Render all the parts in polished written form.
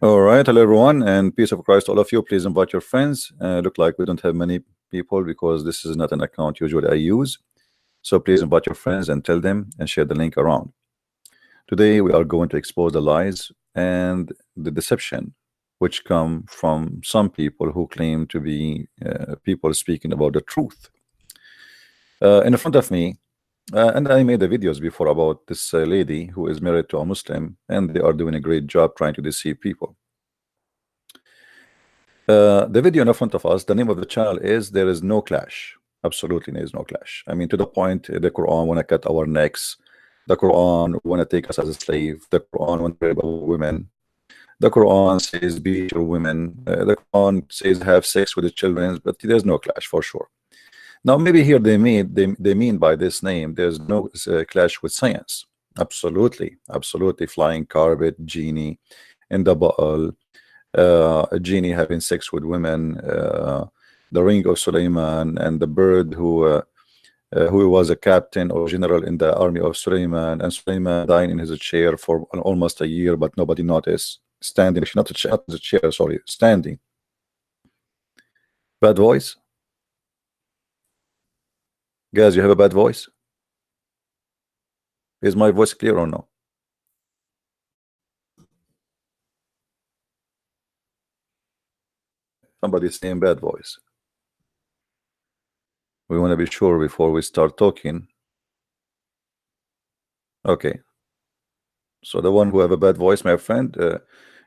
All right, hello everyone, and peace of Christ to all of you. Please invite your friends. Look like we don't have many people because this is not an account usually I use. So please invite your friends and tell them and share the link around. Today we are going to expose the lies and the deception which come from some people who claim to be people speaking about the truth. In front of me, and I made the videos before about this lady who is married to a Muslim, and they are doing a great job trying to deceive people. The video in front of us, the name of the channel is There Is No Clash. Absolutely there is no clash. I mean, to the point, the Quran want to cut our necks, the Quran want to take us as a slave, the Quran want to rape our women, the Quran says beat your women, the Quran says have sex with the children, but there's no clash for sure. Now maybe here they mean by this name there's no clash with science. Absolutely, absolutely. Flying carpet, genie in the bottle, a genie having sex with women, the ring of Suleiman, and the bird who was a captain or general in the army of Suleiman, and Suleiman dying in his chair for almost a year, but nobody noticed. Standing, not the chair, sorry, standing. Bad voice, guys. You have a bad voice. Is my voice clear or no? Somebody's saying bad voice. We want to be sure before we start talking. Okay. So the one who have a bad voice, my friend,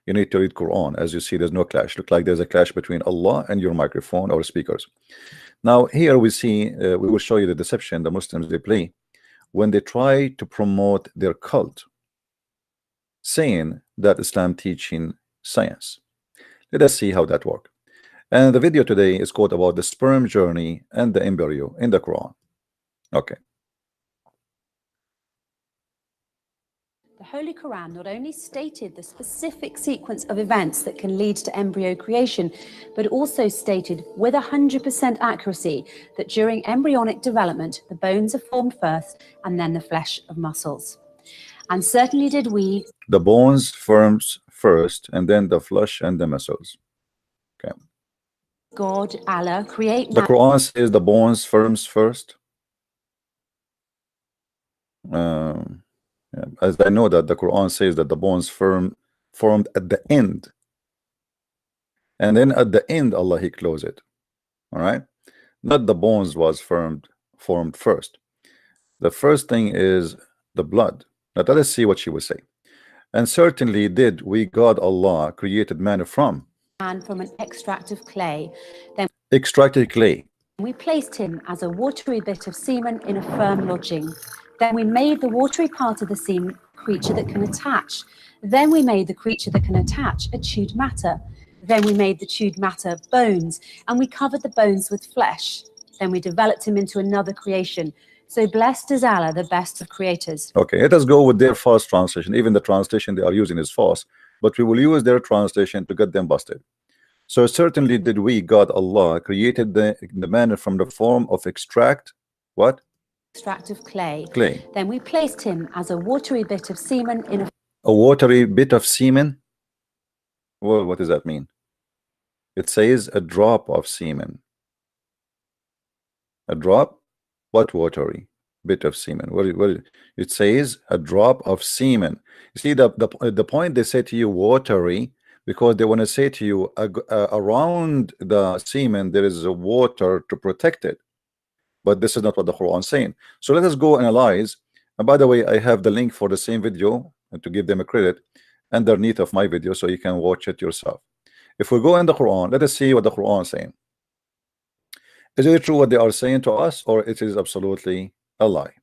you need to read Quran. As you see, there's no clash. Look like there's a clash between Allah and your microphone or speakers. Now here we see, we will show you the deception the Muslims they play when they try to promote their cult, saying that Islam teaching science. Let us see how that works. And the video today is called about the sperm journey and the embryo in the Quran. Okay. The Holy Quran not only stated the specific sequence of events that can lead to embryo creation, but also stated with 100% accuracy that during embryonic development, the bones are formed first and then the flesh of muscles. And certainly did we. The bones forms first and then the flesh and the muscles. Okay. God, Allah, create. The Quran says the bones forms first. As I know that the Quran says that the bones formed at the end, and then at the end Allah he closed it. All right, not the bones was formed first. The first thing is the blood. Now let us see what she will say. And certainly did we God Allah created man from an extract of clay. Then extracted clay. We placed him as a watery bit of semen in a firm lodging. Then we made the watery part of the semen creature that can attach. Then we made the creature that can attach a chewed matter. Then we made the chewed matter bones, and we covered the bones with flesh. Then we developed him into another creation. So blessed is Allah, the best of creators. Okay, let us go with their false translation. Even the translation they are using is false, but we will use their translation to get them busted. So certainly did we, God Allah, created the man from the form of extract, what? Extract of clay. Clay. Then we placed him as a watery bit of semen in a watery bit of semen. Well, what does that mean? It says a drop of semen. A drop? What watery bit of semen? Well, it says a drop of semen. You see the point they say to you watery, because they want to say to you around the semen there is a water to protect it, but this is not what the Quran is saying. So let us go analyze. And by the way, I have the link for the same video, and to give them a credit, underneath of my video, so you can watch it yourself. If we go in the Quran, let us see what the Quran is saying. Is it true what they are saying to us, or it is absolutely a lie?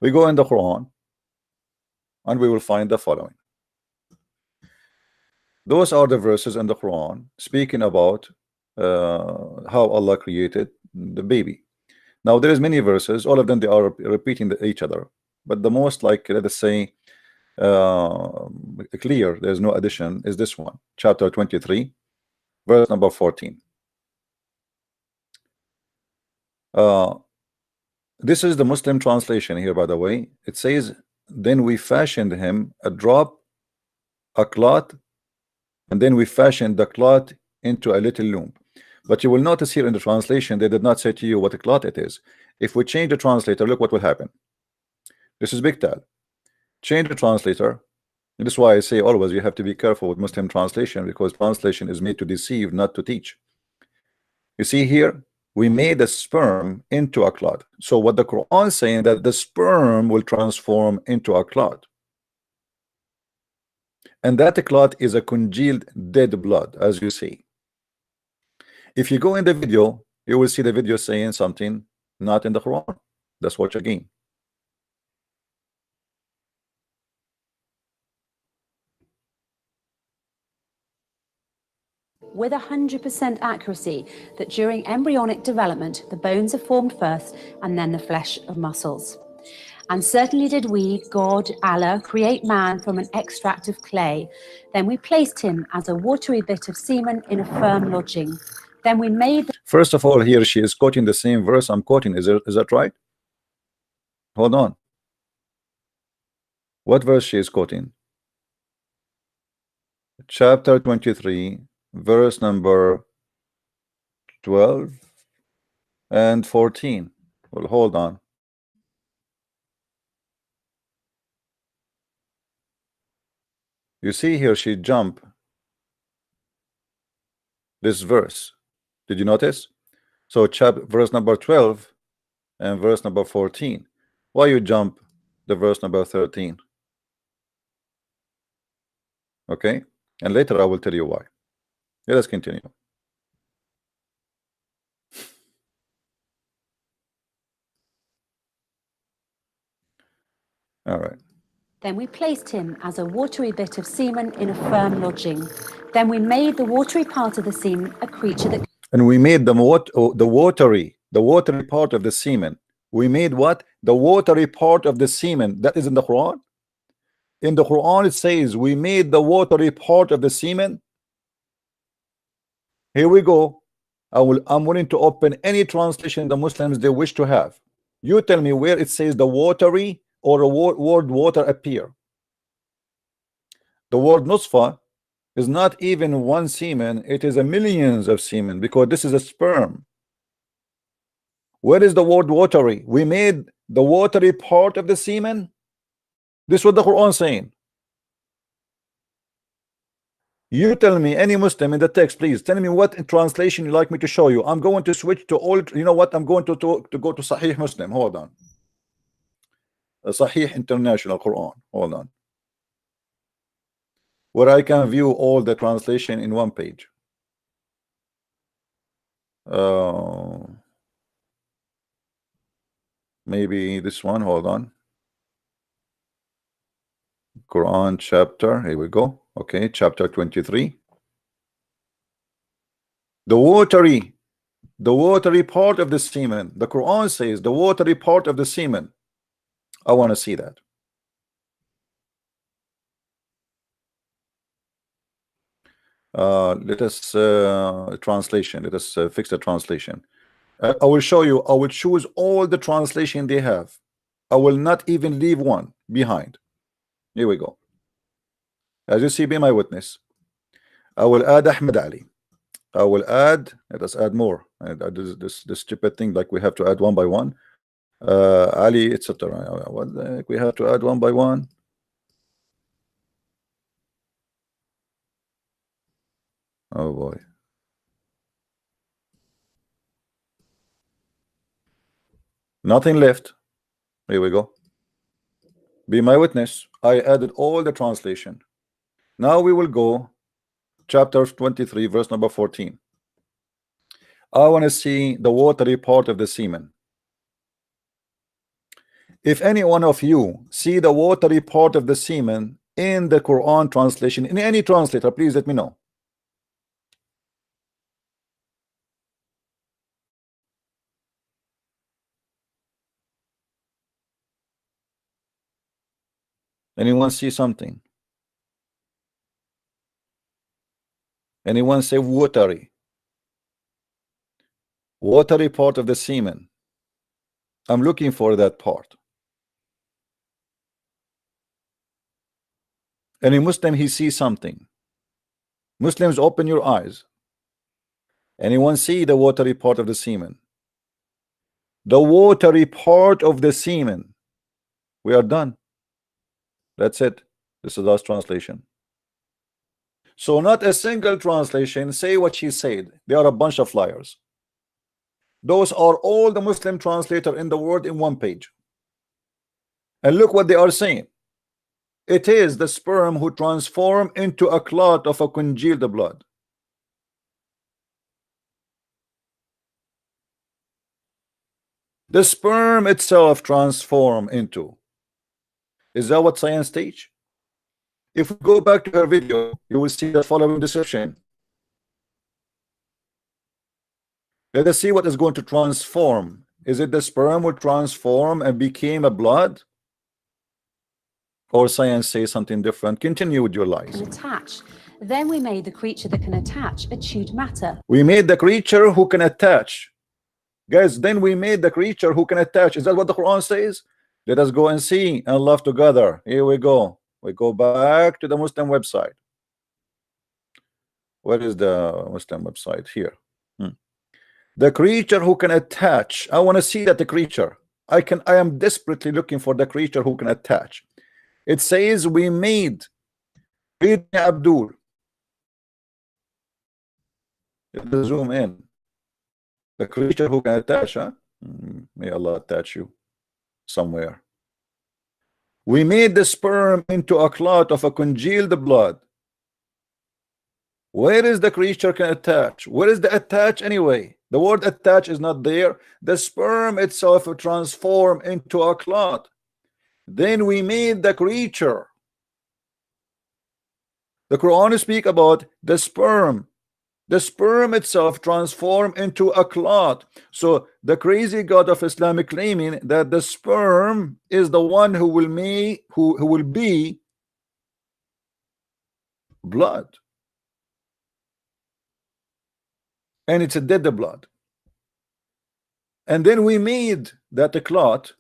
We go in the Quran and we will find the following. Those are the verses in the Quran speaking about how Allah created the baby. Now there is many verses, all of them they are repeating each other, but the most, like, let us say clear, there's no addition, is this one, chapter 23 verse number 14. This is the Muslim translation here, by the way. It says, then we fashioned him a drop, a clot, and then we fashion the clot into a little loop. But you will notice here in the translation, they did not say to you what a clot it is. If we change the translator, look what will happen. This is big tal. Change the translator. And this is why I say always you have to be careful with Muslim translation, because translation is made to deceive, not to teach. You see here, we made the sperm into a clot. So what the Quran is saying, that the sperm will transform into a clot. And that clot is a congealed dead blood, as you see. If you go in the video, you will see the video saying something not in the Quran. Let's watch again. With 100% accuracy that during embryonic development, the bones are formed first and then the flesh of muscles. And certainly did we, God, Allah, create man from an extract of clay. Then we placed him as a watery bit of semen in a firm lodging. Then we made... First of all, here she is quoting the same verse I'm quoting. Is that right? Hold on. What verse she is quoting? Chapter 23, verse number 12 and 14. Well, hold on. You see here she jump this verse. Did you notice? So verse number 12 and verse number 14. Why you jump the verse number 13? Okay, and later I will tell you why. Let us continue. All right. Then we placed him as a watery bit of semen in a firm lodging. Then we made the watery part of the semen a creature that... And we made the watery part of the semen. We made what? The watery part of the semen. That is in the Quran. In the Quran it says we made the watery part of the semen. Here we go. I'm willing to open any translation the Muslims they wish to have. You tell me where it says the watery or a word water appear. The word nusfa is not even one semen, it is a millions of semen, because this is a sperm. Where is the word watery? We made the watery part of the semen. This is what the Quran saying. You tell me, any Muslim in the text, please tell me what translation you like me to show you. I'm going to switch to all. You know what? I'm going to go to Sahih Muslim. Hold on. Sahih International Quran. Hold on. Where I can view all the translation in one page. Maybe this one. Hold on. Quran chapter. Here we go. Okay, chapter 23. The watery part of the semen. The Quran says the watery part of the semen. I want to see that. Let us translation. Let us fix the translation. I will show you. I will choose all the translation they have. I will not even leave one behind. Here we go. As you see, be my witness. I will add Ahmed Ali. I will add. Let us add more. This stupid thing, like we have to add one by one. Ali, etc. We have to add one by one. Oh boy. Nothing left. Here we go. Be my witness. I added all the translation. Now we will go chapter 23, verse number 14. I want to see the watery part of the semen. If any one of you see the watery part of the semen in the Quran translation, in any translator, please let me know. Anyone see something? Anyone say watery? Watery part of the semen. I'm looking for that part. Any Muslim, he sees something. Muslims, open your eyes. Anyone see the watery part of the semen? The watery part of the semen. We are done. That's it. This is the last translation. So not a single translation say what she said. They are a bunch of liars. Those are all the Muslim translator in the world in one page. And look what they are saying. It is the sperm who transform into a clot of a congealed blood. The sperm itself transform into. Is that what science teach? If we go back to her video, you will see the following description. Let us see what is going to transform. Is it the sperm will transform and became a blood? Or science says something different? Continue with your lies. Attach. Then we made the creature that can attach a chewed matter. We made the creature who can attach. Guys, then we made the creature who can attach. Is that what the Quran says? Let us go and see and love together. Here we go. We go back to the Muslim website. Where is the Muslim website? Here. The creature who can attach. I want to see that the creature. I am desperately looking for the creature who can attach. It says we made. Read Abdul. Let's zoom in. The creature who can attach, huh? May Allah attach you somewhere. We made the sperm into a clot of a congealed blood. Where is the creature can attach? Where is the attach anyway? The word attach is not there. The sperm itself will transform into a clot. Then we made the creature. The Quran speak about the sperm. The sperm itself transform into a clot. So the crazy God of Islam claiming that the sperm is the one who will be blood. And it's a dead blood. And then we made that clot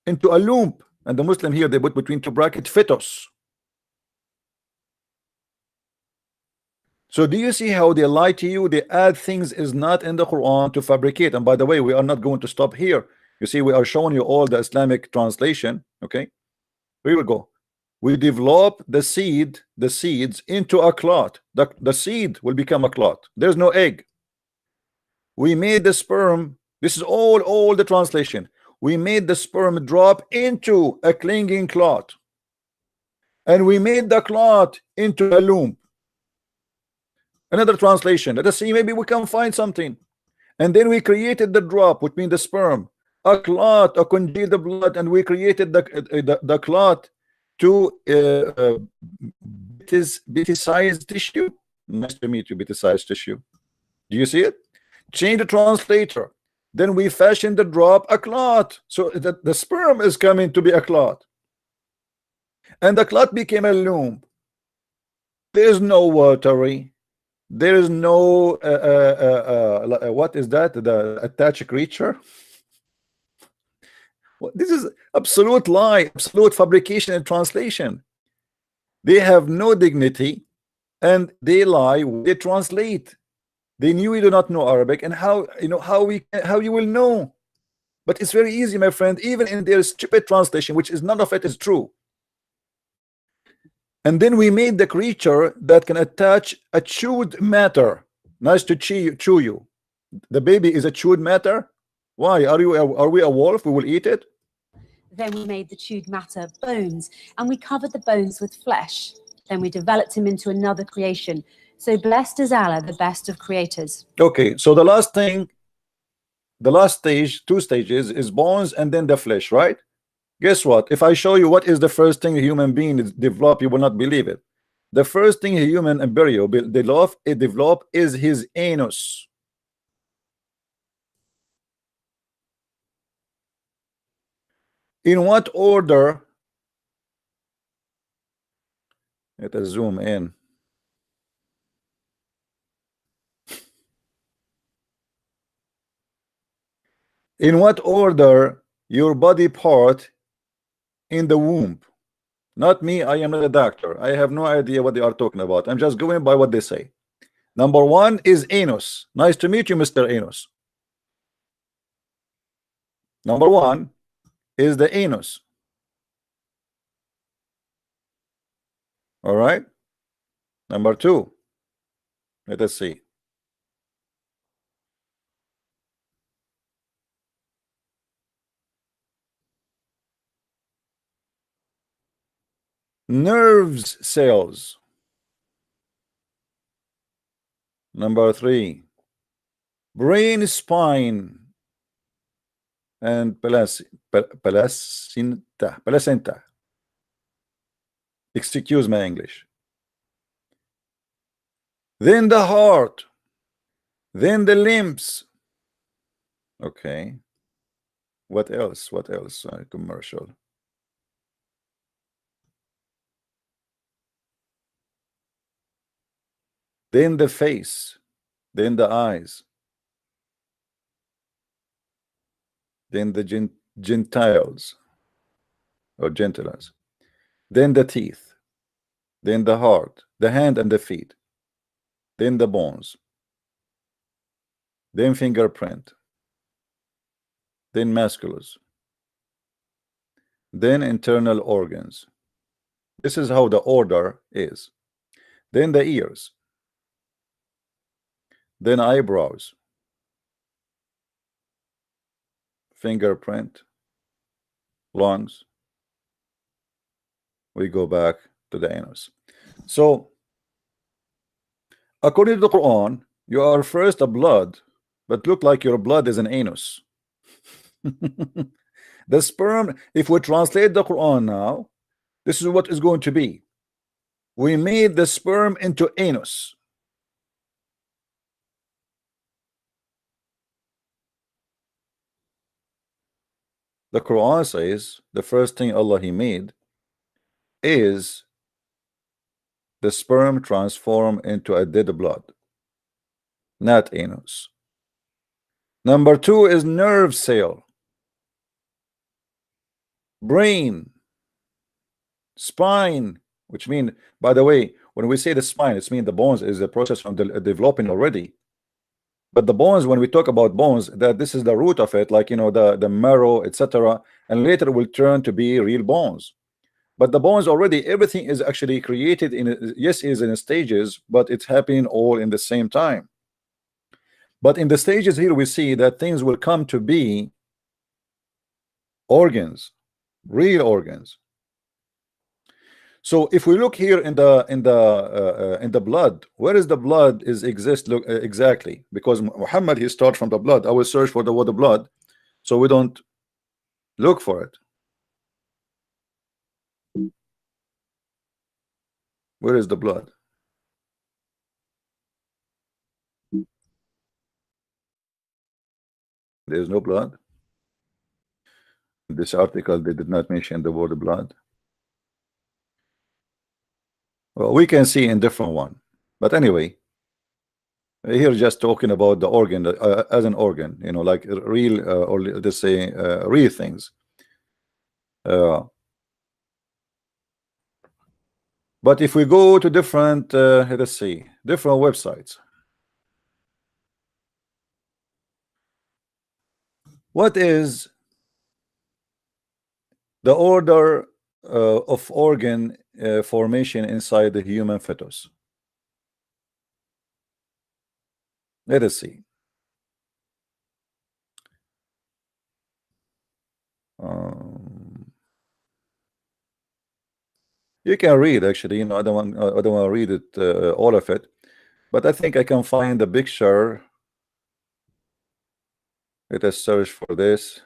into a lump. And the Muslim here, they put between two brackets fetus. So do you see how they lie to you? They add things is not in the Quran to fabricate. And by the way, we are not going to stop here. You see, we are showing you all the Islamic translation. Okay, here we go. We develop the seeds into a clot. The seed will become a clot. There's no egg. We made the sperm. This is all the translation. We made the sperm drop into a clinging clot. And we made the clot into a lump. Another translation. Let us see, maybe we can find something. And then we created the drop, which means the sperm, a clot, a congealed blood, and we created the clot to bit-sized tissue. Nice to meet you, bit-sized tissue. Do you see it? Change the translator. Then we fashioned the drop a clot. So the sperm is coming to be a clot. And the clot became a lump. There is no watery. There is no what is that? The attached creature. Well, this is absolute lie, absolute fabrication and translation. They have no dignity, and they lie. They translate. They knew you do not know Arabic, and how you will know? But it's very easy, my friend. Even in their stupid translation, which is none of it is true. And then we made the creature that can attach a chewed matter. Nice to chew you. The baby is a chewed matter. Why are we a wolf? We will eat it. Then we made the chewed matter bones, and we covered the bones with flesh. Then we developed him into another creation. So blessed is Allah, the best of creators. Okay, so the last thing, the last stage, two stages, is bones and then the flesh, right? Guess what? If I show you what is the first thing a human being develop, you will not believe it. The first thing a human embryo develop is his anus. In what order? Let us zoom in. In what order your body part in the womb? Not me, I am not a doctor. I have no idea what they are talking about. I'm just going by what they say. Number one is anus. Nice to meet you, Mr. Anus. Number one is the anus. All right. Number two, let us see. Nerves cells. Number three, brain spine and placenta. Excuse my English. Then the heart. Then the limbs. Okay. What else? What else? Commercial. Then the face. Then the eyes. Then the gentiles or gentiles. Then the teeth. Then the heart, the hand and the feet. Then the bones. Then fingerprint. Then musculus. Then internal organs. This is how the order is. Then the ears. Then eyebrows. Fingerprint. Lungs. We go back to the anus. So according to the Quran, you are first a blood, but look like your blood is an anus. The sperm, if we translate the Quran now, this is what is going to be. We made the sperm into anus. The Quran says the first thing Allah He made is the sperm transform into a dead blood, not anus. Number two is nerve cell, brain, spine, which mean, by the way, when we say the spine, it's mean the bones is a process from developing already. But the bones, when we talk about bones, that this is the root of it, like, you know, the marrow, etc., and later will turn to be real bones. But the bones already, everything is actually created in, yes, is in stages, but it's happening all in the same time. But in the stages here, we see that things will come to be organs, real organs. So if we look here in the blood, where is the blood is exist? Look exactly, because Muhammad he starts from the blood. I will search for the word blood, so we don't look for it. Where is the blood? There is no blood. In this article, they did not mention the word blood. Well, we can see in different one, but anyway, here just talking about the organ as an organ, you know, like real or let's say real things. But if we go to different, let's see, different websites, what is the order of organ formation inside the human fetus? Let us see. You can read actually, you know, I don't want to read it all of it, but I think I can find the picture. Let us search for this.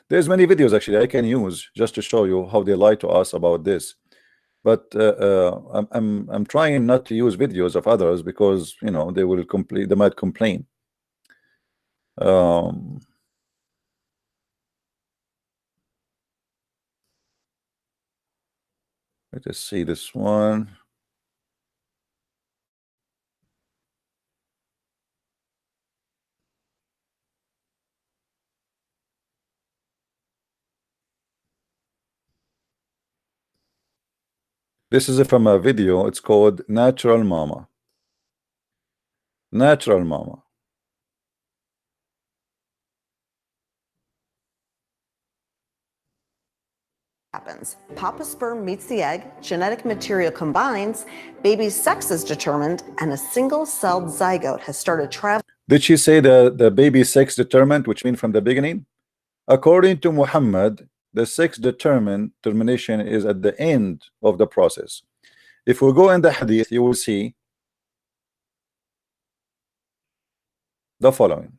There's many videos actually I can use just to show you how they lie to us about this. But I'm trying not to use videos of others because, you know, they will they might complain. Let us see this one. This is from a video. It's called Natural Mama. Natural Mama. Happens. Papa sperm meets the egg, genetic material combines, baby's sex is determined, and a single-celled zygote has started traveling. Did she say the baby sex determined, which means from the beginning? According to Muhammad, the sex determination is at the end of the process. If we go in the hadith, you will see the following.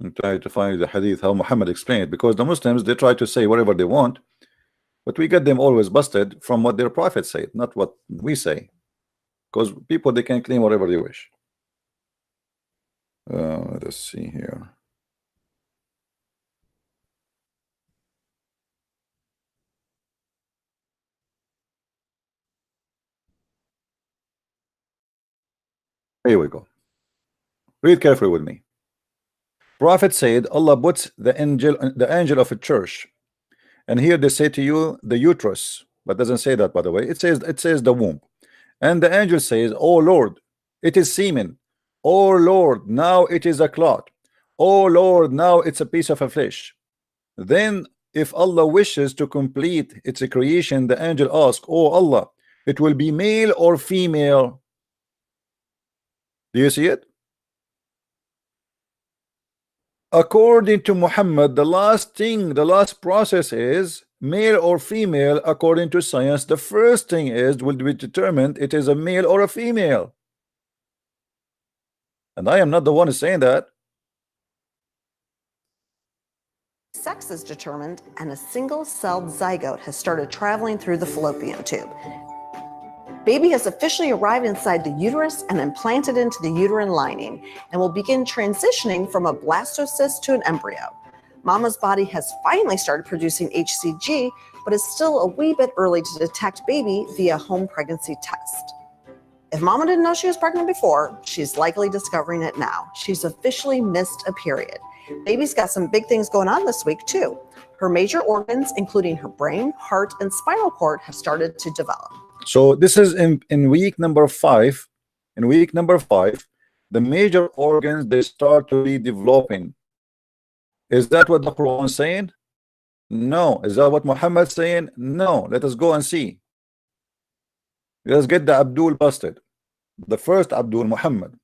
I'm trying to find the hadith how Muhammad explained it, because the Muslims, they try to say whatever they want, but we get them always busted from what their prophet said, not what we say, because people, they can claim whatever they wish. Let's see here. Here we go. Read carefully with me. Prophet said Allah puts the angel of a church, and here they say to you the uterus, but doesn't say that, by the way. It says the womb, and the angel says, oh Lord, it is semen. Oh Lord, now it is a clot. Oh Lord, now it's a piece of a flesh. Then if Allah wishes to complete its creation, the angel asks, oh Allah, it will be male or female? Do you see it? According to Muhammad, the last process is male or female. According to science, the first thing will be determined it is a male or a female. And I am not the one who's saying that. Sex is determined, and a single-celled zygote has started traveling through the fallopian tube. Baby has officially arrived inside the uterus and implanted into the uterine lining and will begin transitioning from a blastocyst to an embryo. Mama's body has finally started producing HCG, but is still a wee bit early to detect baby via home pregnancy test. If Mama didn't know she was pregnant before, she's likely discovering it now. She's officially missed a period. Baby's got some big things going on this week too. Her major organs, including her brain, heart, and spinal cord, have started to develop. So this is in week number 5. In week number 5, the major organs, they start to be developing. Is that what the Quran is saying? No. Is that what Muhammad is saying? No. Let us go and see. Let's get the Abdul busted. The first Abdul, Muhammad.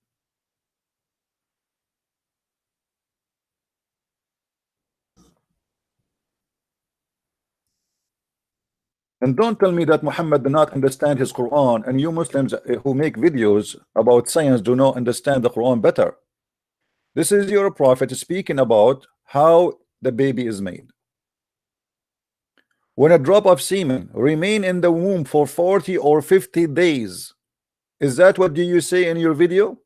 And don't tell me that Muhammad did not understand his Quran, and you Muslims who make videos about science do not understand the Quran better. This is your prophet speaking about how the baby is made. When a drop of semen remain in the womb for 40 or 50 days, is that what do you say in your video?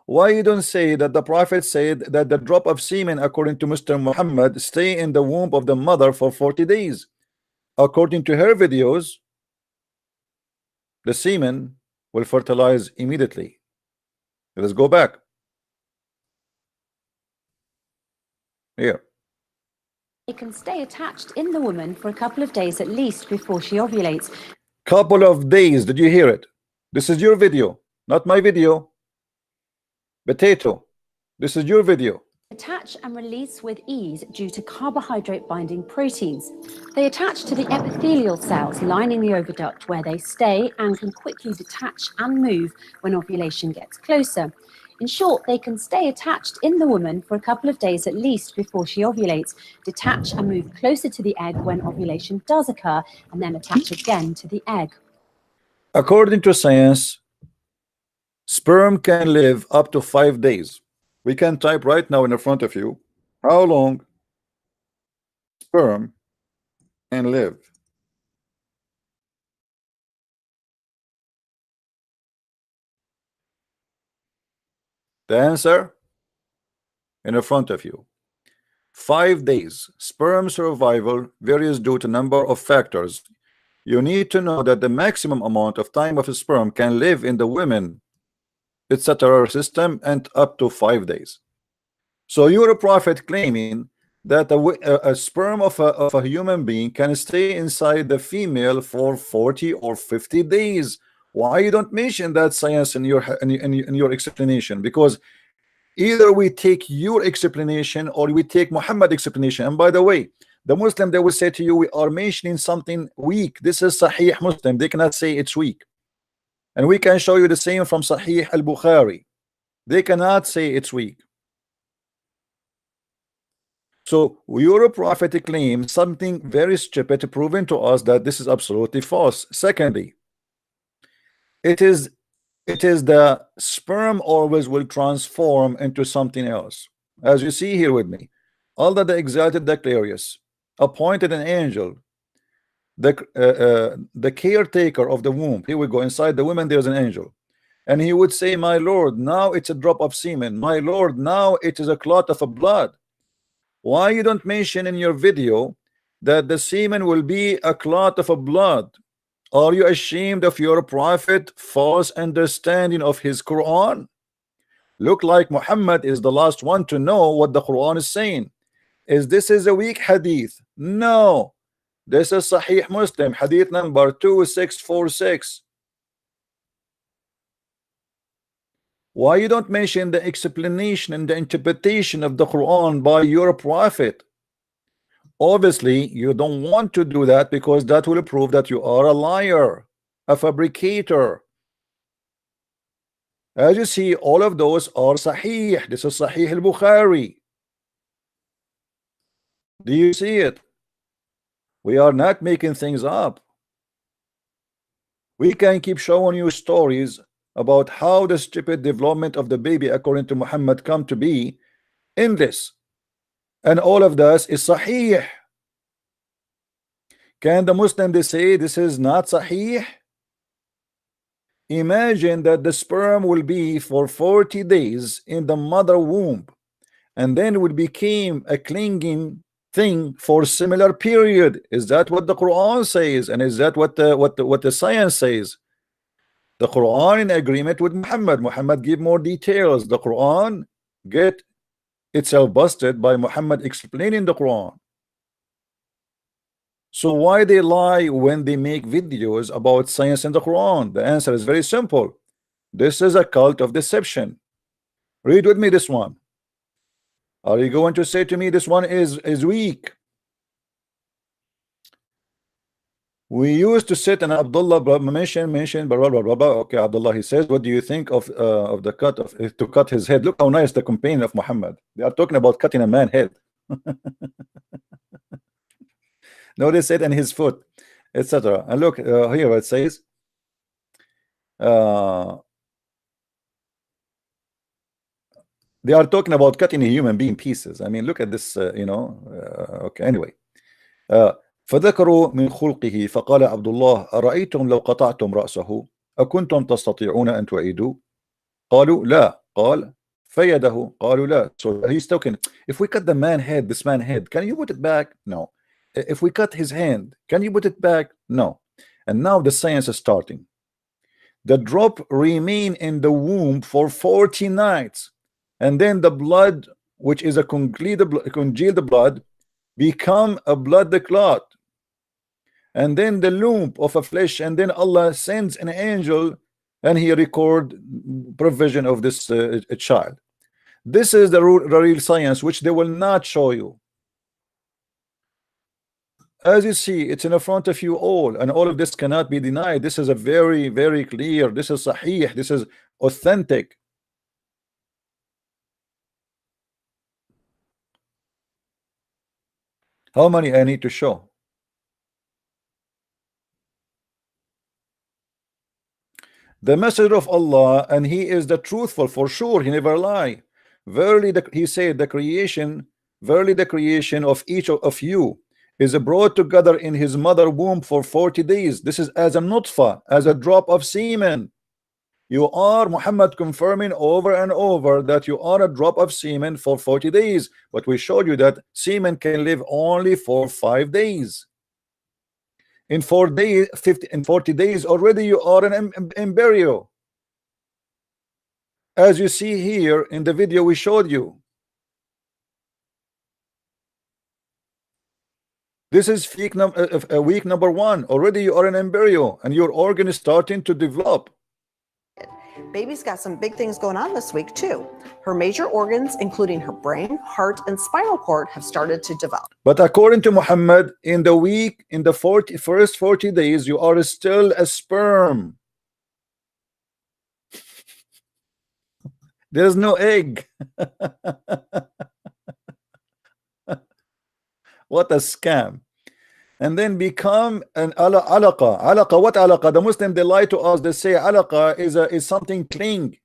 Why you don't say that the prophet said that the drop of semen, according to Mr. Muhammad, stay in the womb of the mother for 40 days? According to her videos, the semen will fertilize immediately. Let's go back. Here. It can stay attached in the woman for a couple of days at least before she ovulates. Couple of days. Did you hear it? This is your video, not my video. Potato. This is your video. Attach and release with ease due to carbohydrate binding proteins. They attach to the epithelial cells lining the oviduct, where they stay and can quickly detach and move when ovulation gets closer. In short, they can stay attached in the woman for a couple of days at least before she ovulates, detach and move closer to the egg when ovulation does occur, and then attach again to the egg. According to science, Sperm can live up to 5 days. We can type right now in front of you how long sperm can live. The answer in front of you. 5 days. Sperm survival varies due to number of factors. You need to know that the maximum amount of time of a sperm can live in the women, etc. system and up to 5 days. So you're a prophet claiming that a sperm of a human being can stay inside the female for 40 or 50 days. Why you don't mention that science in your explanation? Because either we take your explanation or we take Muhammad's explanation. And by the way, the Muslim, they will say to you, we are mentioning something weak. This is Sahih Muslim. They cannot say it's weak. And we can show you the same from Sahih al-Bukhari. They cannot say it's weak. So your prophet claims something very stupid, proving to us that this is absolutely false. Secondly, it is the sperm always will transform into something else. As you see here with me, Allah the exalted, the glorious, appointed an angel, the caretaker of the womb. Here we go, inside the woman there's an angel, and he would say, my Lord, now it's a drop of semen. My Lord, now it is a clot of a blood. Why you don't mention in your video that the semen will be a clot of a blood? Are you ashamed of your prophet false understanding of his Quran? Look like Muhammad is the last one to know what the Quran is saying. Is this a weak hadith? No, this is Sahih Muslim, hadith number 2646. Why you don't mention the explanation and the interpretation of the Quran by your prophet? Obviously you don't want to do that because that will prove that you are a liar, a fabricator. As you see, all of those are Sahih. This is Sahih al-Bukhari. Do you see it? We are not making things up. We can keep showing you stories about how the stupid development of the baby according to Muhammad come to be in this, and all of this is Sahih. Can the Muslim they say this is not Sahih? Imagine that the sperm will be for 40 days in the mother womb, and then will become a clinging thing for similar period. Is that what the Quran says? And is that what the science says? The Quran in agreement with Muhammad. Muhammad give more details. The Quran get itself busted by Muhammad explaining the Quran. So why they lie when they make videos about science in the Quran? The answer is very simple. This is a cult of deception. Read with me this one. Are you going to say to me this one is weak? We used to sit and Abdullah mention blah, blah, blah, blah. Okay, Abdullah, he says, what do you think of the cut of to cut his head? Look how nice the companion of Muhammad. They are talking about cutting a man's head. Notice it and his foot, etc. And look here it says they are talking about cutting a human being pieces. I mean, look at this, okay, anyway. فذكروا من خلقه فقال عبد الله أرأيتم لو قطعتم رأسه أكنتم تستطيعون أن تعيدوا قالوا لا قال فيده قالوا لا. So he's talking, if we cut the man head, this man head, can you put it back? No. If we cut his hand, can you put it back? No. And now the science is starting. The drop remain in the womb for 40 nights, and then the blood, which is a congealed blood, become a blood clot, and then the lump of a flesh, and then Allah sends an angel and he record provision of this child. This is the real science, which they will not show you. As you see, it's in front of you all, and all of this cannot be denied. This is a very, very clear. This is sahih. This is authentic. How many I need to show? the messenger of Allah, and he is the truthful for sure, he never lie. Verily, he said, the creation, verily the creation of each of you is brought together in his mother womb for 40 days. This is as a nutfa, as a drop of semen. You are, Muhammad, confirming over and over that you are a drop of semen for 40 days, but we showed you that semen can live only for 5 days. In 4 days, 40 days already you are an embryo, as you see here in the video we showed you. This is week number 1. Already you are an embryo and your organ is starting to develop. Baby's got some big things going on this week too. Her major organs, including her brain, heart, and spinal cord, have started to develop. But according to Muhammad, in the first 40 days, you are still a sperm. There's no egg. What a scam. And then become an alaqa. Alaqa, what alaqa? The Muslim, they lie to us. They say alaqa is something cling.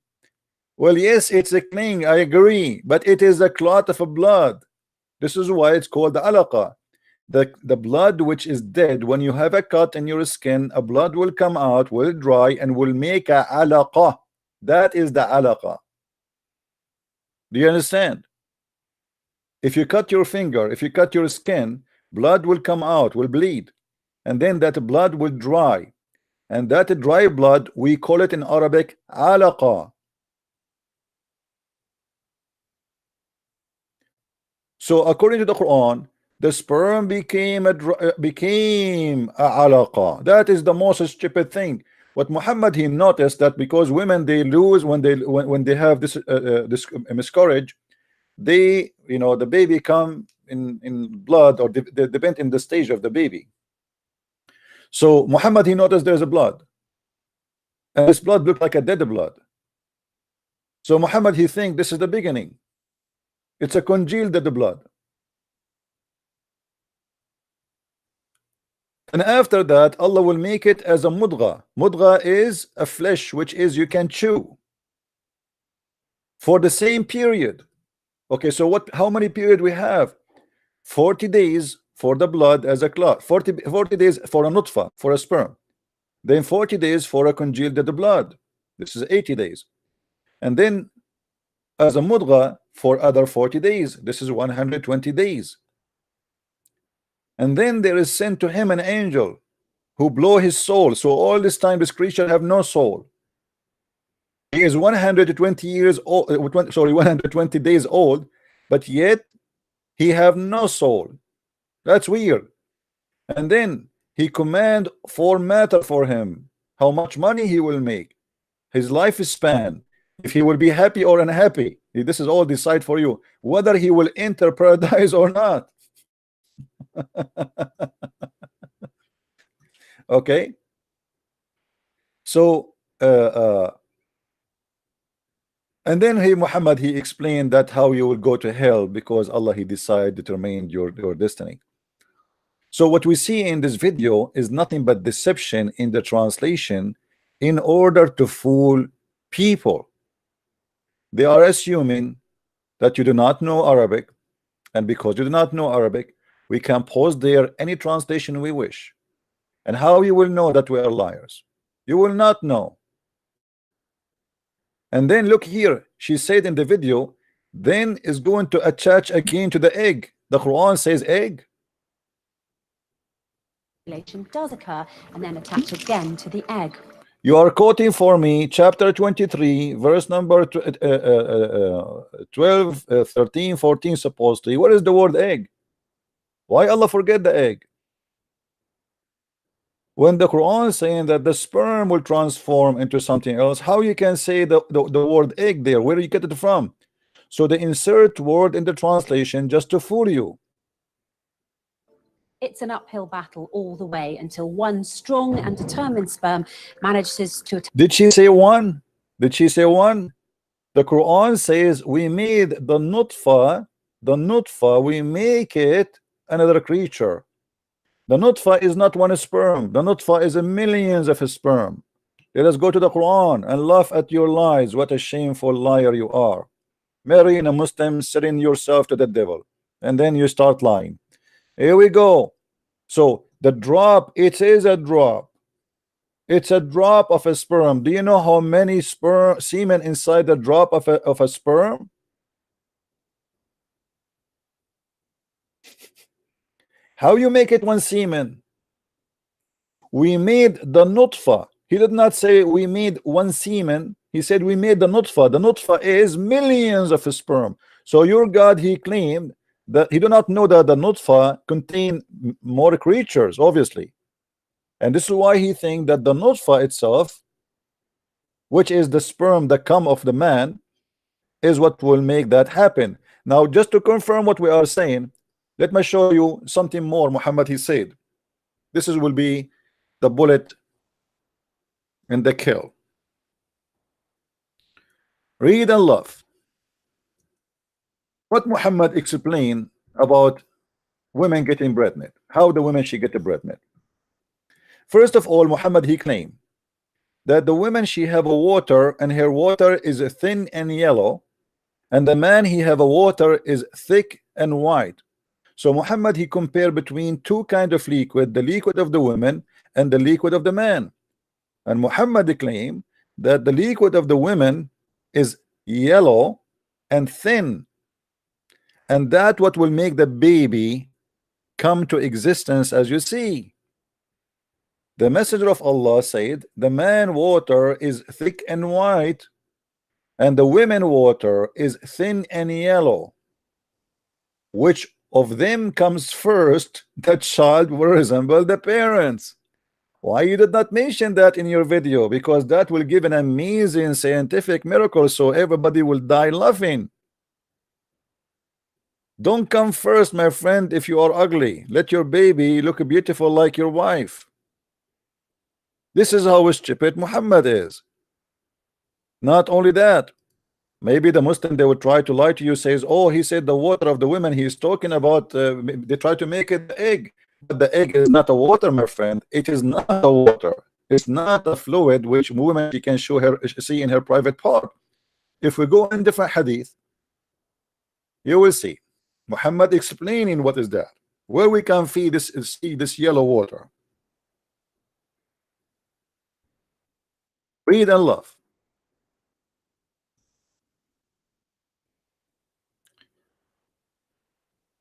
Well, yes, it's a cling, I agree, but it is a clot of blood. This is why it's called the alaqa. The blood which is dead, when you have a cut in your skin, a blood will come out, will dry, and will make a alaqa. That is the alaqa. Do you understand? If you cut your finger, if you cut your skin, blood will come out, will bleed, and then that blood will dry, and that dry blood, we call it in Arabic alaqa. So according to the Quran, the sperm became a alaqa. That is the most stupid thing. What Muhammad, he noticed that because women, they lose when they have this miscarriage, they, you know, the baby come in blood, or they depend in the stage of the baby. So Muhammad, he noticed there's a blood, and this blood looked like a dead blood. So Muhammad, he think this is the beginning. It's a congealed dead blood. And after that, Allah will make it as a mudgha. Mudgha is a flesh which is you can chew for the same period. Okay, so how many period we have? 40 days for the blood as a clot, 40 days for a nutfa, for a sperm, then 40 days for a congealed dead blood. This is 80 days. And then as a mudgha for other 40 days. This is 120 days. And then there is sent to him an angel who blow his soul. So all this time this creature have no soul. He is 120 years old, 120 days old, but yet he have no soul. That's weird. And then he command for matter for him, how much money he will make, his lifespan, if he will be happy or unhappy. This is all decide for you, whether he will enter paradise or not. Okay, so and then Muhammad, he explained that how you will go to hell because Allah, he determined your destiny. So what we see in this video is nothing but deception in the translation in order to fool people. They are assuming that you do not know Arabic, and because you do not know Arabic, we can post there any translation we wish. And how you will know that we are liars? You will not know. And then look here, she said in the video, then is going to attach again to the egg. The Quran says egg. Does occur and then attach again to the egg. You are quoting for me chapter 23, verse number 12, 13, 14 supposedly. What is the word egg? Why Allah forget the egg? When the Quran is saying that the sperm will transform into something else, how you can say the word egg there? Where do you get it from? So they insert word in the translation just to fool you. It's an uphill battle all the way until one strong and determined sperm manages to... Did she say one? Did she say one? The Quran says we made the nutfa, we make it another creature. The nutfa is not one sperm. The nutfa is a millions of sperm. Let us go to the Quran and laugh at your lies. What a shameful liar you are. Marrying a Muslim, selling yourself to the devil, and then you start lying. Here we go. So the drop, it is a drop. It's a drop of a sperm. Do you know how many semen inside the drop of a sperm? How you make it one semen? We made the nutfa. He did not say we made one semen. He said we made the nutfa. The nutfa is millions of sperm. So your God, he claimed that he do not know that the nutfa contain more creatures, obviously. And this is why he think that the nutfa itself, which is the sperm that come of the man, is what will make that happen. Now, just to confirm what we are saying, let me show you something more Muhammad he said. This will be the bullet in the kill. Read and love what Muhammad explained about women getting pregnant, how the women should get pregnant. First of all, Muhammad he claimed that the women she have a water and her water is thin and yellow, and the man he have a water is thick and white. So Muhammad he compared between two kind of liquid, the liquid of the women and the liquid of the man. And Muhammad claimed that the liquid of the women is yellow and thin, and that what will make the baby come to existence. As you see, the messenger of Allah said the man water is thick and white, and the women water is thin and yellow. Which of them comes first? The child will resemble the parents. Why you did not mention that in your video? Because that will give an amazing scientific miracle, so everybody will die laughing. Don't come first, my friend, if you are ugly. Let your baby look beautiful like your wife. This is how stupid Muhammad is. Not only that, maybe the Muslim, they would try to lie to you, says, oh, he said the water of the women he's talking about, they try to make it the egg. But the egg is not a water, my friend. It is not a water. It's not a fluid which woman she can see in her private part. If we go in different hadith, you will see Muhammad explaining what is that, where we can see this yellow water. Read and love.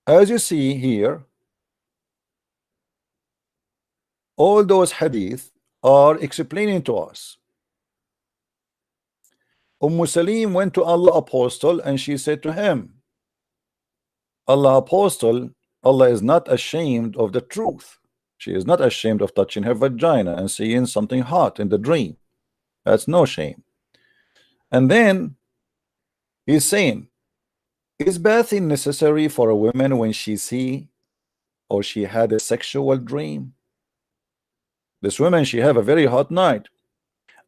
As you see here, all those hadith are explaining to us. Salim went to Allah apostle and she said to him, Allah apostle, Allah is not ashamed of the truth. She is not ashamed of touching her vagina and seeing something hot in the dream. That's no shame. And then he's saying, is bathing necessary for a woman when she see or she had a sexual dream? This woman, she have a very hot night.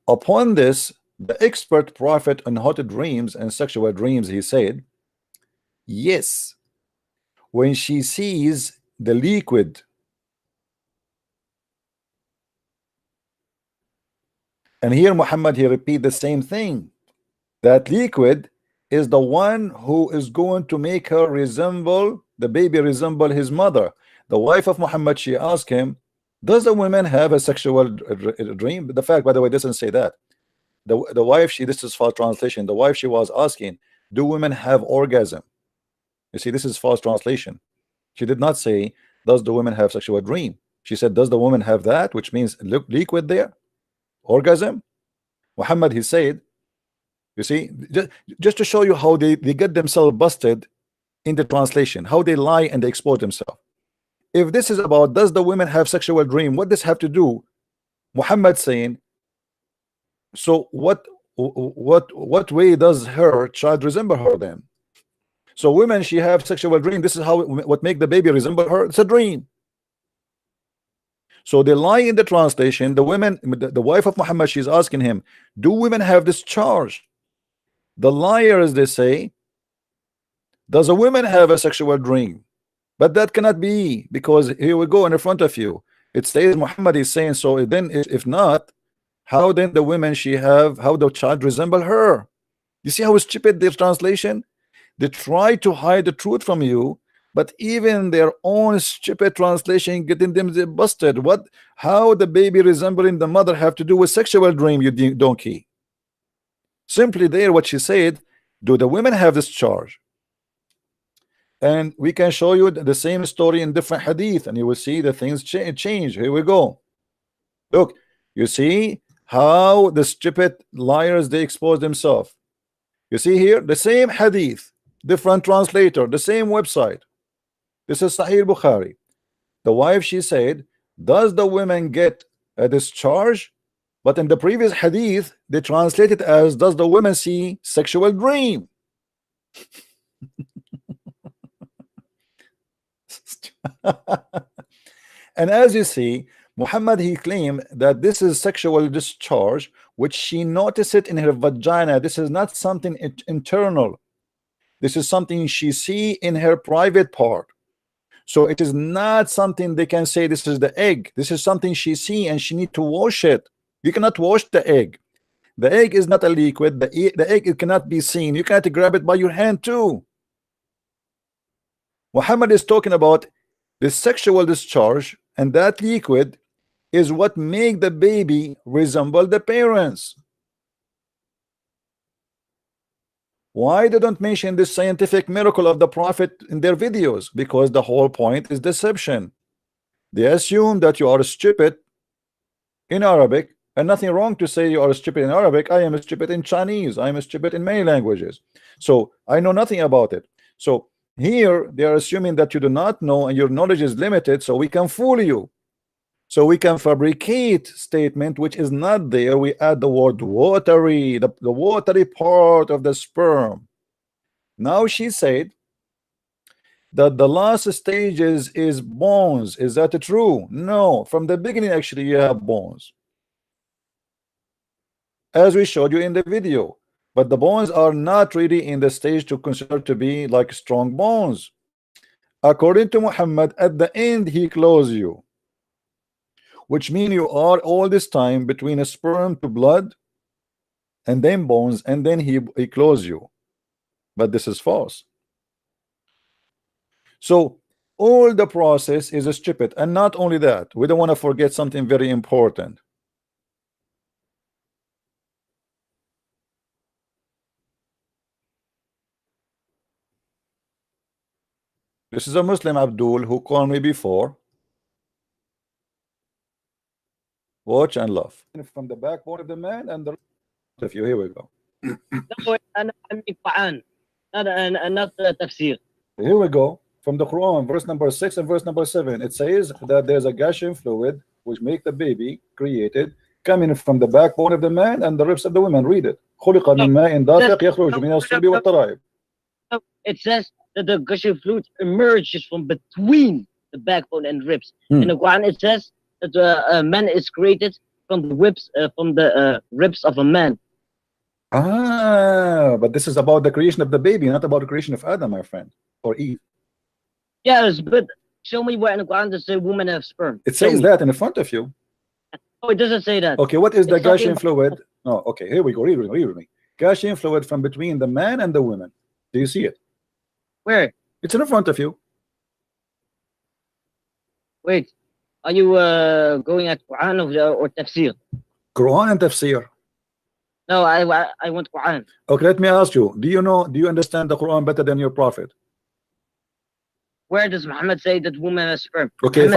Upon this, the expert prophet on hot dreams and sexual dreams, he said, yes, when she sees the liquid, and here Muhammad, he repeat the same thing, that liquid is the one who is going to make her resemble, the baby resemble his mother. The wife of Muhammad, she asked him, does a woman have a sexual dream? The fact, by the way, doesn't say that. The wife, this is false translation. The wife, she was asking, do women have orgasm? You see, this is false translation. She did not say, does the woman have sexual dream? She said, does the woman have that? Which means liquid there, orgasm. Muhammad, he said, you see, just to show you how they get themselves busted in the translation, how they lie and they expose themselves. If this is about does the women have sexual dream, what does have to do? Muhammad saying, so what way does her child resemble her then? So women, she have sexual dream. This is how what make the baby resemble her. It's a dream. So they lie in the translation. The women, the wife of Muhammad, she's asking him, do women have this charge? The liars, they say, does a woman have a sexual dream? But that cannot be, because here we go in front of you. It says Muhammad is saying, so then if not, How then the women how the child resemble her? You see how stupid their translation? They try to hide the truth from you, but even their own stupid translation getting them busted. How the baby resembling the mother have to do with sexual dream, you donkey? Simply there what she said, do the women have this charge? And we can show you the same story in different hadith, and you will see the things change. Here we go. Look, you see how the stupid liars they expose themselves. You see here the same hadith, different translator, the same website. This is Sahih Bukhari. The wife, she said, does the women get a discharge? But in the previous hadith they translate it as, does the women see sexual dream? And as you see, Muhammad, he claimed that this is sexual discharge which she noticed it in her vagina. This is not something internal. This is something she see in her private part. So it is not something they can say this is the egg. This is something she see and she need to wash it. You cannot wash the egg. The egg is not a liquid. The egg, it cannot be seen. You cannot grab it by your hand too. Muhammad is talking about the sexual discharge, and that liquid is what make the baby resemble the parents. Why they don't mention this scientific miracle of the Prophet in their videos? Because the whole point is deception. They assume that you are stupid in Arabic, and nothing wrong to say you are stupid in Arabic. I am stupid in Chinese. I am stupid in many languages. So I know nothing about it. So here they are assuming that you do not know and your knowledge is limited, so we can fool you. So we can fabricate statement which is not there. We add the word watery, the watery part of the sperm. Now she said that the last stages is bones. Is that true? No, from the beginning actually you have bones, as we showed you in the video, but the bones are not really in the stage to consider to be like strong bones. According to Muhammad, at the end he closes you, which means you are all this time between a sperm to blood and then bones, and then he closes you. But this is false. So all the process is stupid. And not only that, we don't want to forget something very important. This is a Muslim, Abdul, who called me before. Watch and laugh. From the backbone of the man and the of you. Here we go. Here we go. From the Quran, verse number 6 and verse number 7. It says that there's a gashing fluid which make the baby created coming from the backbone of the man and the ribs of the woman. Read it. It says that the gushing fluid emerges from between the backbone and ribs. In the Quran, it says that a man is created from the ribs of a man. But this is about the creation of the baby, not about the creation of Adam, my friend, or Eve. Yes, but show me where in the Quran does say women have sperm. It says that in front of you. Oh, it doesn't say that. Okay, what is the gushing fluid? Oh, okay, here we go. Read with me. Gushing fluid from between the man and the woman. Do you see it? Where? It's in front of you. Wait, are you going at Quran or Tafsir? Quran and Tafsir. No, I want Quran. Okay, let me ask you. Do you understand the Quran better than your prophet? Where does Muhammad say that women have sperm? Okay,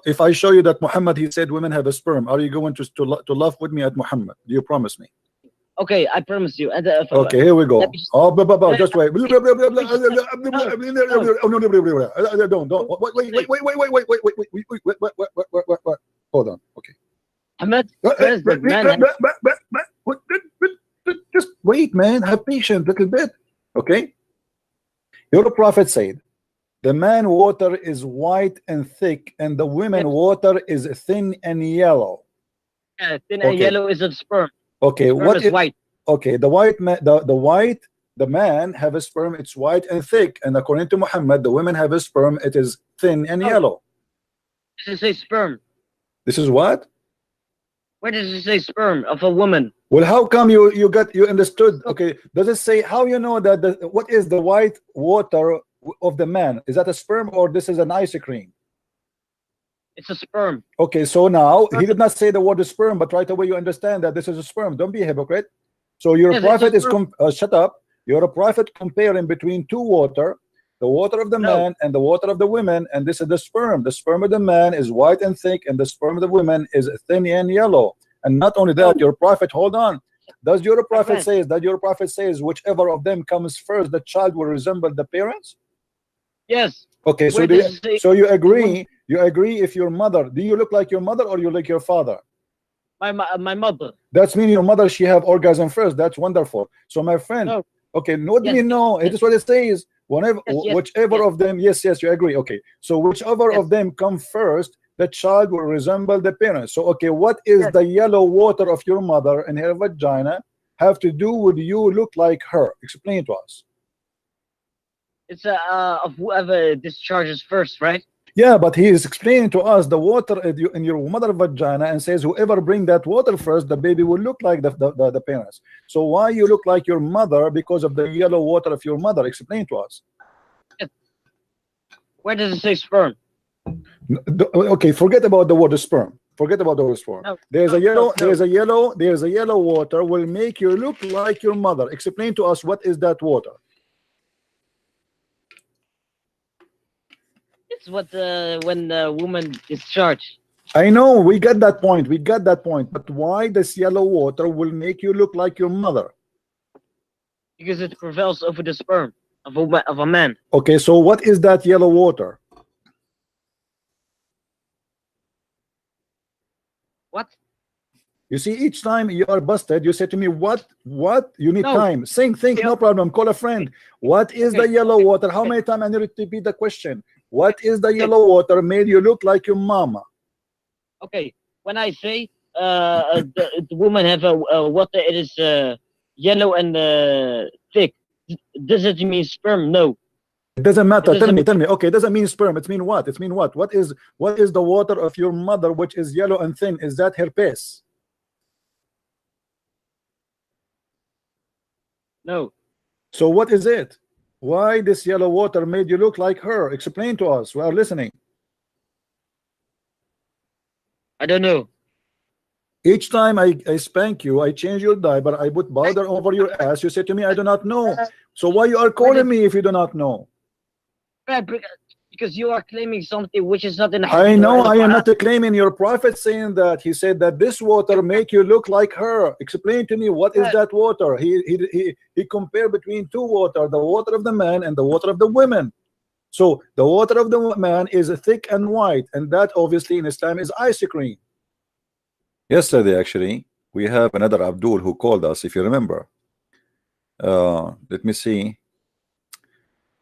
if I show you that Muhammad he said women have a sperm, are you going to laugh with me at Muhammad? Do you promise me? Okay, I promise you. Okay, here we go. Just wait. Don't. Wait. Hold on. Okay. Muhammad says that man just wait, man. Have patience a little bit. Okay. Your prophet said, the man water is white and thick, and the women water is thin and yellow. Yeah, thin and yellow is a sperm. Okay, sperm what is white? Okay, the man have a sperm, it's white and thick, and according to Muhammad, the women have a sperm, it is thin and yellow. This is a sperm. This is what? Where does it say sperm of a woman? Well, how come you understood? Okay, does it say how you know that what is the white water of the man? Is that a sperm or this is an ice cream? It's a sperm. Okay, so now he did not say the word sperm, but right away you understand that this is a sperm. Don't be a hypocrite. So your Yes, prophet it's is a shut up. You're a prophet comparing between two water, the water of the No. man and the water of the women, and this is the sperm. The sperm of the man is white and thick, and the sperm of the women is thin and yellow. And not only that, your prophet, hold on. Does your prophet says whichever of them comes first, the child will resemble the parents? Yes. Okay, so Where does it say so you agree if your mother, do you look like your mother or you like your father? my mother? That's mean your mother, she have orgasm first. That's wonderful. So my friend, No. okay, what do Yes, you know? yes. It is what it says. Whenever, Yes, whichever yes. of them, yes, you agree. Okay, so whichever Yes. of them come first, the child will resemble the parents. So okay, what is Yes. the yellow water of your mother in her vagina have to do with you look like her? Explain to us. It's of whoever discharges first, right? Yeah, but he is explaining to us the water in your mother vagina and says whoever bring that water first, the baby will look like the parents. So why you look like your mother? Because of the yellow water of your mother. Explain to us. Where does it say sperm? Okay, forget about the word sperm. Forget about the word sperm. No, There's a yellow, no. there's a yellow water will make you look like your mother. Explain to us what is that water. It's what when the woman discharge. I know we got that point. We got that point. But why this yellow water will make you look like your mother? Because it prevails over the sperm of a man. Okay, so what is that yellow water? What? You see, each time you are busted, you say to me, what? You need No. time. Think, no problem. Call a friend. What is the yellow water? How many times I need to repeat the question? What is the yellow water made you look like your mama? Okay. When I say the woman have a water, it is yellow and thick. Does it mean sperm? No. It doesn't matter. It doesn't Tell me. Okay, it doesn't mean sperm. It mean what? It mean what? What is the water of your mother which is yellow and thin? Is that her piss? No. So what is it? Why this yellow water made you look like her? Explain to us. We are listening. I don't know. Each time I spank you, I change your diaper, I put powder over your ass, you say to me, I do not know. So why you are calling me if you do not know? Because you are claiming something which is not in the I know I am not claiming. Your prophet saying that he said that this water make you look like her. Explain to me what is that water? He compared between two water, the water of the man and the water of the women. So the water of the man is thick and white, and that obviously in Islam is ice cream. Yesterday, actually, we have another Abdul who called us, if you remember. Let me see.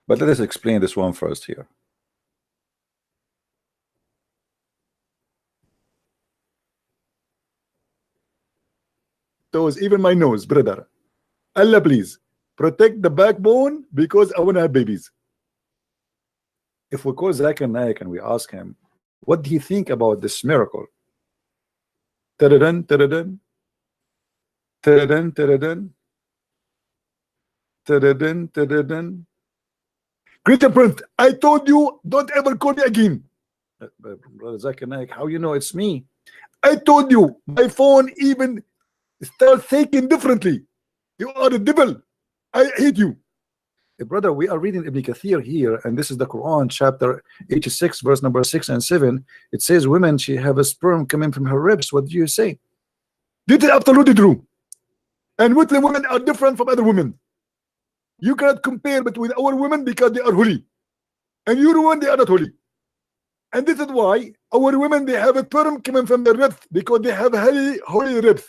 But let us explain this one first here. Those, even my nose, brother. Allah, please protect the backbone because I want to have babies. If we call Zakir Naik and we ask him, what do you think about this miracle? Ta-da-dun, ta-da-dun. Ta-da-dun, ta-da-dun. Ta-da-dun, ta-da-dun. Greater Prince, I told you, don't ever call me again. Brother Zakir Naik, how you know it's me? I told you, my phone even starts thinking differently. You are a devil. I hate you. Brother, we are reading Ibn Kathir here, and this is the Quran, chapter 86, verse number 6 and 7. It says, women, she have a sperm coming from her ribs. What do you say? This is absolutely true. And Muslim women are different from other women. You cannot compare between our women because they are holy. And your women, they are not holy. And this is why our women, they have a sperm coming from their ribs because they have holy ribs.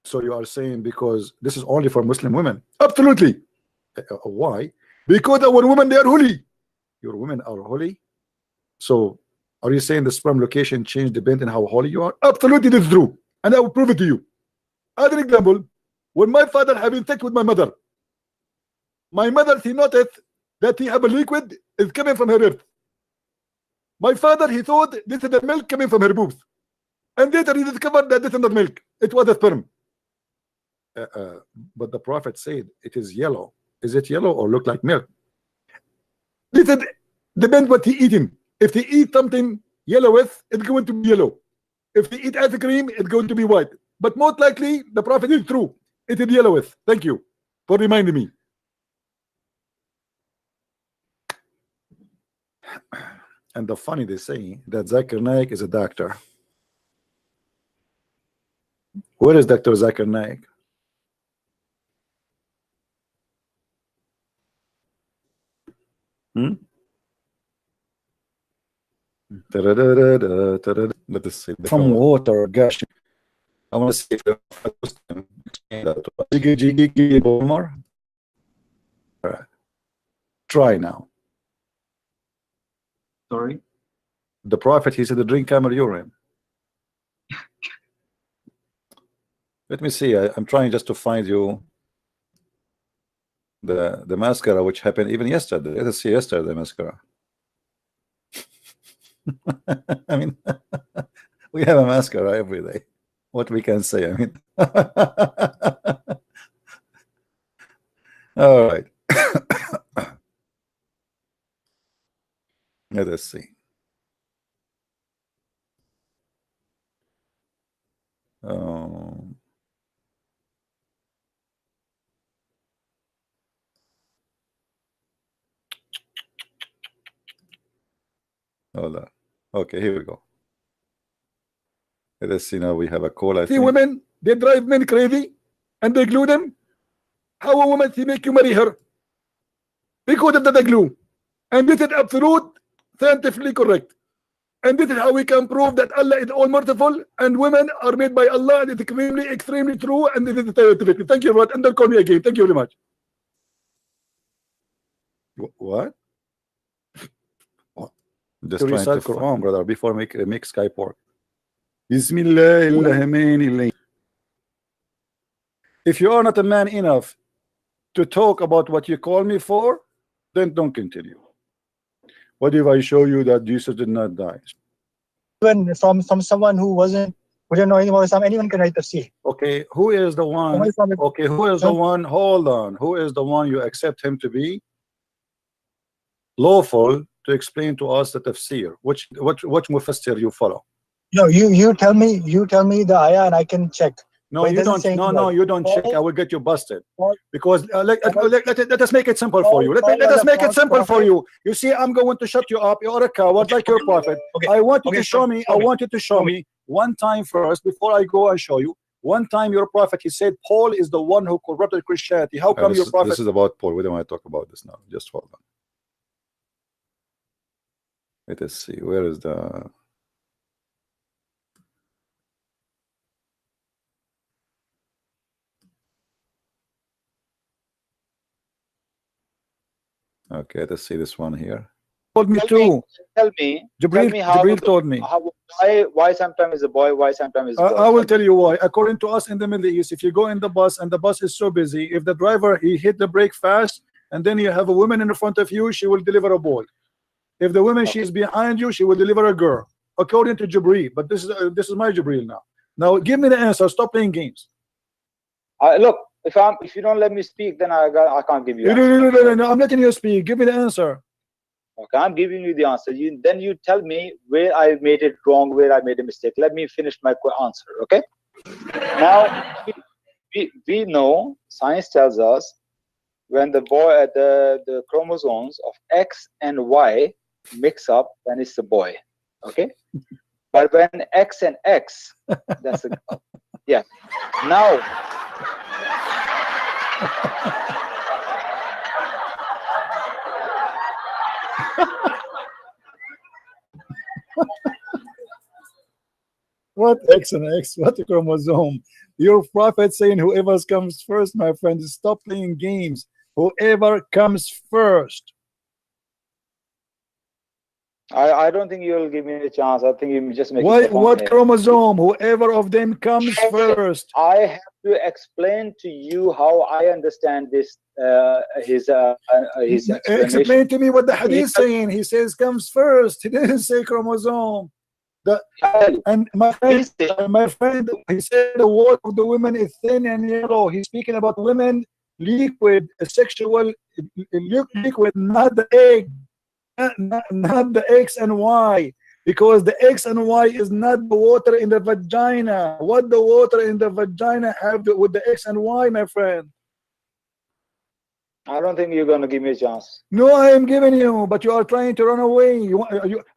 So you are saying because this is only for Muslim women? Absolutely. Why? Because our women, they are holy. Your women are holy. So are you saying the sperm location change depending on how holy you are? Absolutely, this is true. And I will prove it to you. As an example, when my father having sex with my mother, he noticed that he have a liquid is coming from her rib. My father, he thought this is the milk coming from her boobs. and later he discovered that it's not milk, it was a sperm. But the Prophet said it is yellow. Is it yellow or look like milk? This depends what he eating. If he eat something yellow with, it's going to be yellow. If he eat ice cream, it's going to be white. But most likely, the Prophet is true. It is yellow with. Thank you for reminding me. And the funny, they say that Zakir Naik is a doctor. Where is Dr. Zakir Naik? Let us see. From water gushing. I want to see if more. All right. Try now. Sorry? The Prophet, he said to drink camel urine. Let me see. I'm trying just to find you the mascara which happened even yesterday. Let us see yesterday the mascara. I mean, we have a mascara every day. What we can say, I mean. All right. Let us see. Hold on. Okay, here we go. Let us see now. We have a call. I think women, they drive men crazy and they glue them. How a woman she make you marry her? Because of the glue. And this is absolute scientifically correct. And this is how we can prove that Allah is all merciful and women are made by Allah, and it's extremely true, and it is scientific. Thank you, and don't call me again. Thank you very much. What? Just trying to Quran, brother, before make Skype work. Bismillah. If you are not a man enough to talk about what you call me for, then don't continue. What if I show you that Jesus did not die? Even from someone who wouldn't know anything about Islam, anyone can write tafsir. Okay, who is the one? Okay, who is the one? Hold on. Who is the one you accept him to be lawful to explain to us the tafsir? Which mufassir you follow? No, you tell me the ayah and I can check. No, you don't. No, you don't check. I will get you busted. Because let us make it simple for you. Let us make it simple for you. You see, I'm going to shut you up. You are a coward like your prophet. Okay. I want you to show me. I want you to show me one time first before I go and show you. One time your prophet, he said Paul is the one who corrupted Christianity. How come your prophet? This is about Paul. We don't want to talk about this now. Just hold on. Let us see. Where is the? Okay, let's see this one here. Told me too. Tell me Jibril told me. Why sometimes is a boy, why sometimes is a girl. I will tell you why. According to us in the Middle East, if you go in the bus and the bus is so busy, if the driver he hit the brake fast and then you have a woman in front of you, she will deliver a boy. If the woman she is behind you, she will deliver a girl. According to Jibril, but this is my Jibril now. Now give me the answer. Stop playing games. Look. If you don't let me speak, then I can't give you. No, I'm letting you speak. Give me the answer. Okay, I'm giving you the answer. Then you tell me where I made it wrong, where I made a mistake. Let me finish my answer. Okay. Now we know science tells us when the chromosomes of X and Y mix up, then it's a boy. Okay. But when X and X, that's a yeah. Now. What X and X? What a chromosome? Your prophet saying whoever comes first, my friend, stop playing games. Whoever comes first. I don't think you'll give me a chance. I think you just make what chromosome? Whoever of them comes first. I have to explain to you how I understand this. His Explain to me what the hadith is saying. He says comes first. He didn't say chromosome. And my friend, he said the water of the women is thin and yellow. He's speaking about women liquid, sexual liquid, not the egg, not the X and Y, because the X and Y is not the water in the vagina. What the water in the vagina have with the X and Y, my friend? I don't think you're going to give me a chance. No, I am giving you, but you are trying to run away. You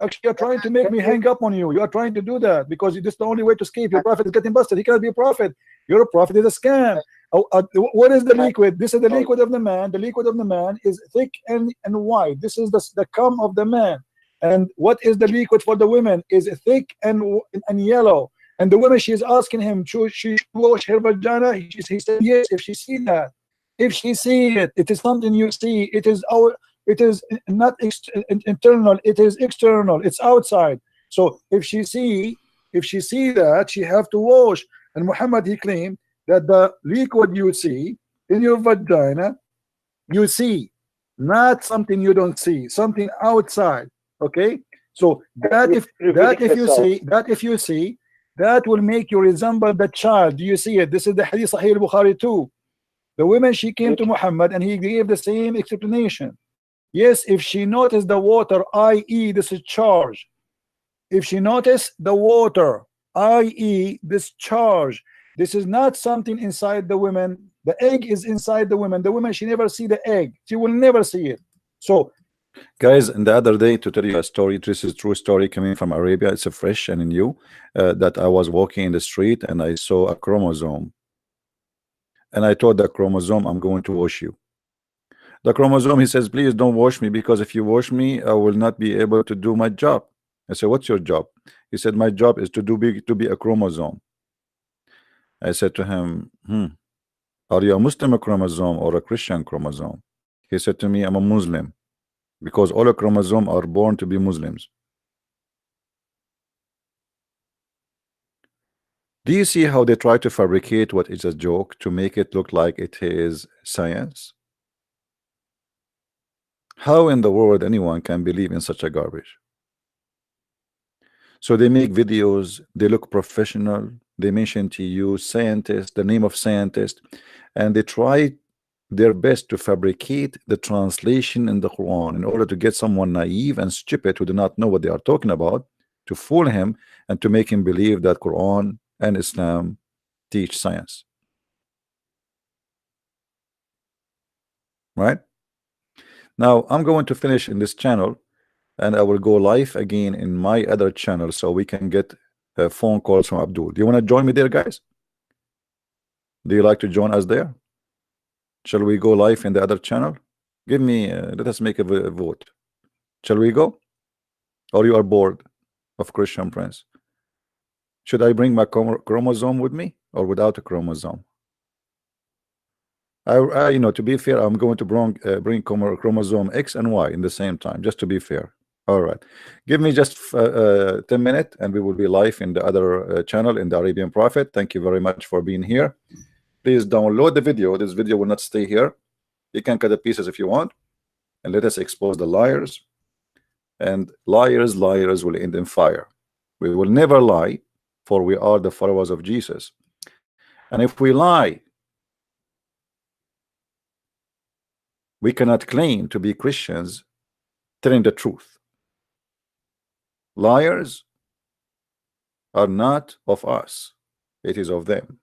actually are trying to make me hang up on you. You are trying to do that because this is the only way to escape. Your prophet is getting busted. He cannot be a prophet. Your prophet is a scam. What is the liquid? This is the liquid of the man. The liquid of the man is thick and white. This is the cum of the man. And what is the liquid for the women is thick and yellow. And the woman, she is asking him, should she wash her vagina? He said yes, if she see that. If she see it, it is something you see. It is not internal. It is external. It's outside. So if she see that, she have to wash. And Muhammad, he claimed that the liquid you see in your vagina, you see, not something you don't see, something outside. Okay. So that if you see, that will make you resemble the child. Do you see it? This is the Hadith Sahih al-Bukhari too. The woman, she came to Muhammad and he gave the same explanation. Yes, if she noticed the water, i.e. discharge. If she noticed the water, i.e. discharge, this is not something inside the woman. The egg is inside the woman. The woman, she never see the egg. She will never see it. So, guys, and the other day, to tell you a story, this is a true story coming from Arabia. It's a fresh and new that I was walking in the street and I saw a chromosome. And I told the chromosome, I'm going to wash you. The chromosome, he says, please don't wash me, because if you wash me, I will not be able to do my job. I said, what's your job? He said, my job is to be a chromosome. I said to him, are you a Muslim chromosome or a Christian chromosome? He said to me, I'm a Muslim, because all the chromosomes are born to be Muslims. Do you see how they try to fabricate what is a joke to make it look like it is science? How in the world anyone can believe in such a garbage? So they make videos, they look professional, they mention to you scientist, the name of scientist, and they try their best to fabricate the translation in the Quran in order to get someone naive and stupid who do not know what they are talking about, to fool him and to make him believe that Quran and Islam teach science. Right? Now I'm going to finish in this channel and I will go live again in my other channel so we can get phone calls from Abdul. Do you want to join me there, guys? Do you like to join us there? Shall we go live in the other channel? Give me, let us make a vote. Shall we go? Or you are bored of Christian Prince? Should I bring my chromosome with me or without a chromosome? You know, to be fair, I'm going to bring chromosome X and Y in the same time, just to be fair. All right. Give me just 10 minutes and we will be live in the other channel in the Arabian Prophet. Thank you very much for being here. Please download the video. This video will not stay here. You can cut the pieces if you want. And let us expose the liars. And liars will end in fire. We will never lie, for we are the followers of Jesus. And if we lie, we cannot claim to be Christians telling the truth. Liars are not of us. It is of them.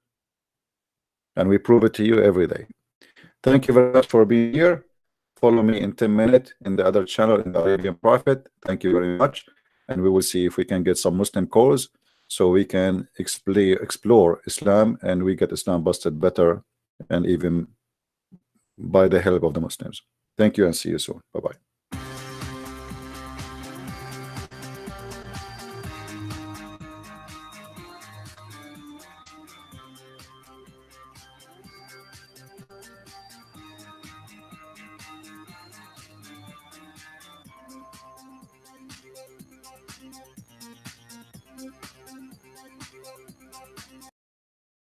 And we prove it to you every day. Thank you very much for being here. Follow me in 10 minutes in the other channel in the Arabian Prophet. Thank you very much. And we will see if we can get some Muslim calls so we can explore Islam and we get Islam busted better and even by the help of the Muslims. Thank you and see you soon. Bye-bye.